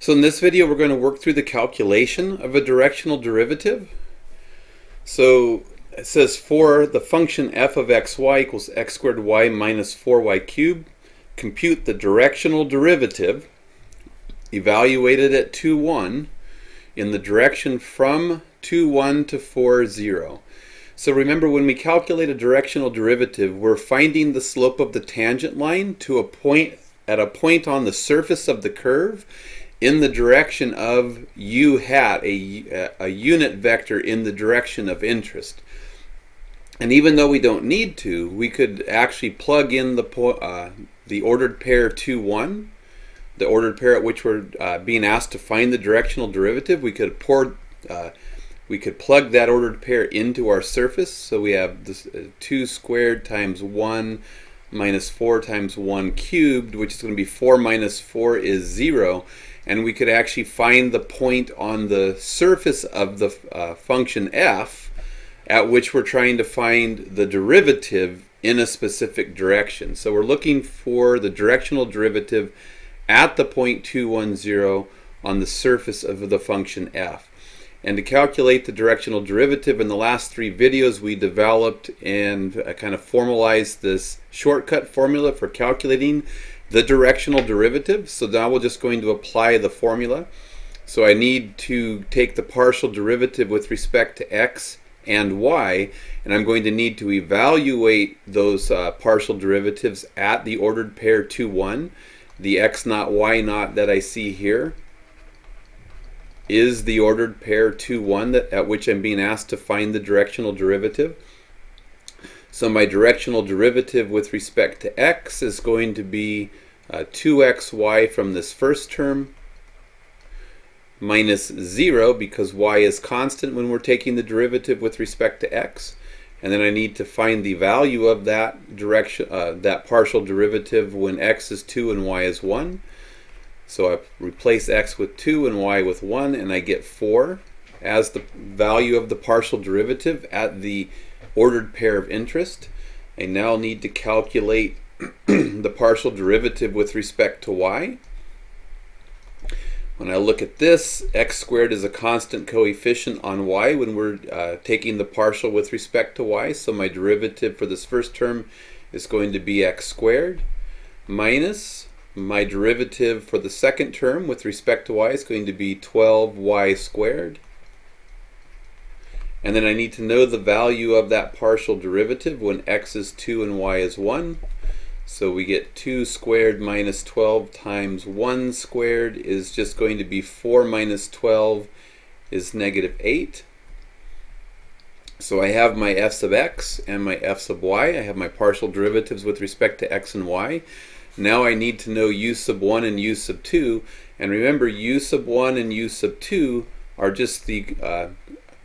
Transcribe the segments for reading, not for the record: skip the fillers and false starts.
So in this video we're going to work through the calculation of a directional derivative. So it says for the function f of xy equals x squared y minus 4y cubed, compute the directional derivative evaluated at 2, 1 in the direction from 2, 1 to 4, 0. So remember, when we calculate a directional derivative, we're finding the slope of the tangent line to a point on the surface of the curve in the direction of u hat, a unit vector in the direction of interest. And even though we don't need to, we could actually plug in the ordered pair 2, 1, the ordered pair at which we're being asked to find the directional derivative. We could plug that ordered pair into our surface. So we have this 2 squared times 1 minus 4 times 1 cubed, which is going to be 4 minus 4 is 0. And we could actually find the point on the surface of the function f at which we're trying to find the derivative in a specific direction. So we're looking for the directional derivative at the point 2, 1, 0 on the surface of the function f. And to calculate the directional derivative, in the last 3 videos we developed and kind of formalized this shortcut formula for calculating the directional derivative. So now we're just going to apply the formula. So I need to take the partial derivative with respect to x and y, and I'm going to need to evaluate those partial derivatives at the ordered pair 2, 1. The x naught, y naught that I see here is the ordered pair 2, 1 at which I'm being asked to find the directional derivative. So my directional derivative with respect to x is going to be 2xy from this first term minus 0, because y is constant when we're taking the derivative with respect to x. And then I need to find the value of that that partial derivative when x is 2 and y is 1. So I replace x with 2 and y with 1, and I get 4 as the value of the partial derivative at the ordered pair of interest. I now need to calculate the partial derivative with respect to y. When I look at this, x squared is a constant coefficient on y when we're taking the partial with respect to y. So my derivative for this first term is going to be x squared minus my derivative for the second term with respect to y is going to be 12y squared. And then I need to know the value of that partial derivative when x is 2 and y is 1. So we get 2 squared minus 12 times 1 squared is just going to be 4 minus 12 is negative 8. So I have my f sub x and my f sub y. I have my partial derivatives with respect to x and y. Now I need to know u sub 1 and u sub 2. And remember, u sub 1 and u sub 2 are just the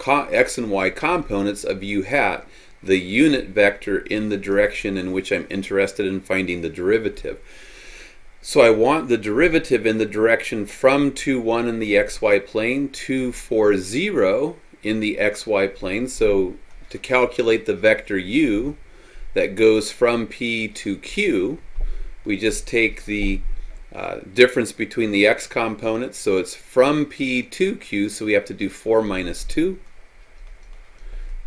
x and y components of u hat, the unit vector in the direction in which I'm interested in finding the derivative. So I want the derivative in the direction from 2, 1 in the xy plane to 4, 0 in the xy plane. So to calculate the vector u that goes from p to q, we just take the difference between the x components. So it's from p to q, so we have to do 4 minus 2.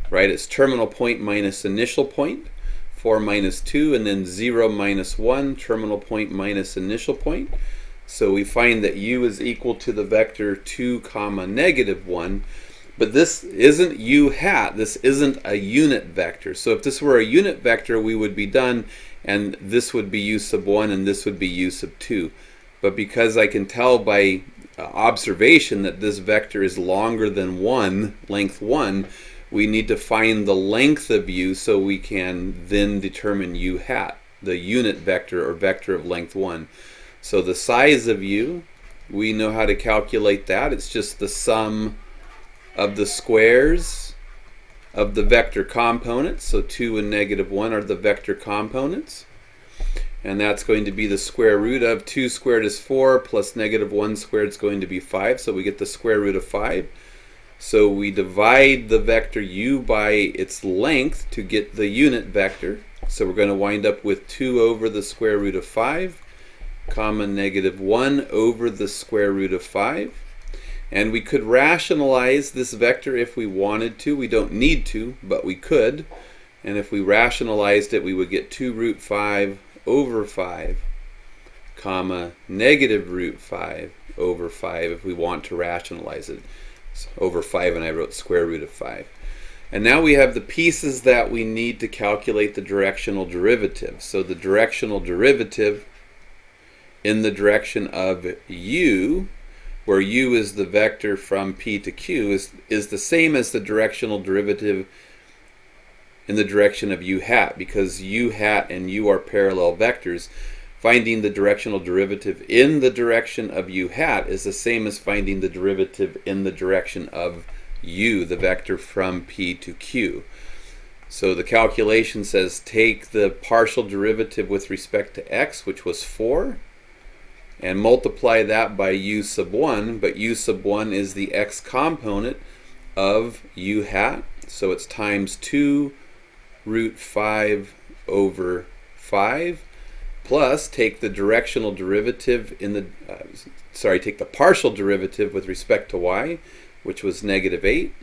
Right, it's terminal point minus initial point, 4 minus 2, and then 0 minus 1, terminal point minus initial point. So we find that u is equal to the vector 2 comma negative 1. But this isn't u hat, this isn't a unit vector. So if this were a unit vector, we would be done, and this would be u sub 1 and this would be u sub 2. But because I can tell by observation that this vector is longer than 1, length 1, we need to find the length of u so we can then determine u hat, the unit vector or vector of length 1. So the size of u, we know how to calculate that. It's just the sum of the squares of the vector components. So 2 and negative 1 are the vector components. And that's going to be the square root of 2 squared is 4 plus negative 1 squared is going to be 5. So we get the square root of 5. So we divide the vector u by its length to get the unit vector. So we're going to wind up with 2 over the square root of 5. comma negative 1 over the square root of 5. And we could rationalize this vector if we wanted to. We don't need to, but we could. And if we rationalized it, we would get 2 root 5 over 5, comma negative root 5 over 5 if we want to rationalize it. So over 5, and I wrote square root of 5. And now we have the pieces that we need to calculate the directional derivative. So the directional derivative in the direction of u, where u is the vector from p to q, is the same as the directional derivative in the direction of u hat, because u hat and u are parallel vectors. Finding the directional derivative in the direction of u hat is the same as finding the derivative in the direction of u, the vector from p to q. So the calculation says take the partial derivative with respect to x, which was 4, and multiply that by u sub 1, but u sub 1 is the x component of u hat, so it's times 2 root 5 over 5, plus take the directional derivative in the, take the partial derivative with respect to y, which was negative 8,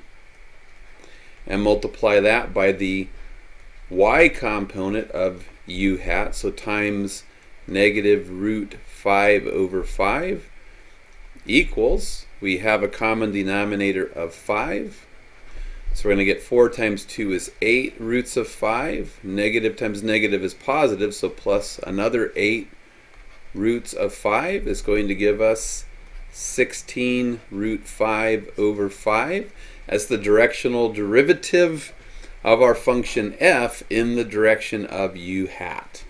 and multiply that by the y component of u hat, so times negative root 5 over 5 equals, we have a common denominator of 5. So we're going to get 4 times 2 is 8 roots of 5. Negative times negative is positive, so plus another 8 roots of 5 is going to give us 16 root 5 over 5 as the directional derivative of our function f in the direction of u hat.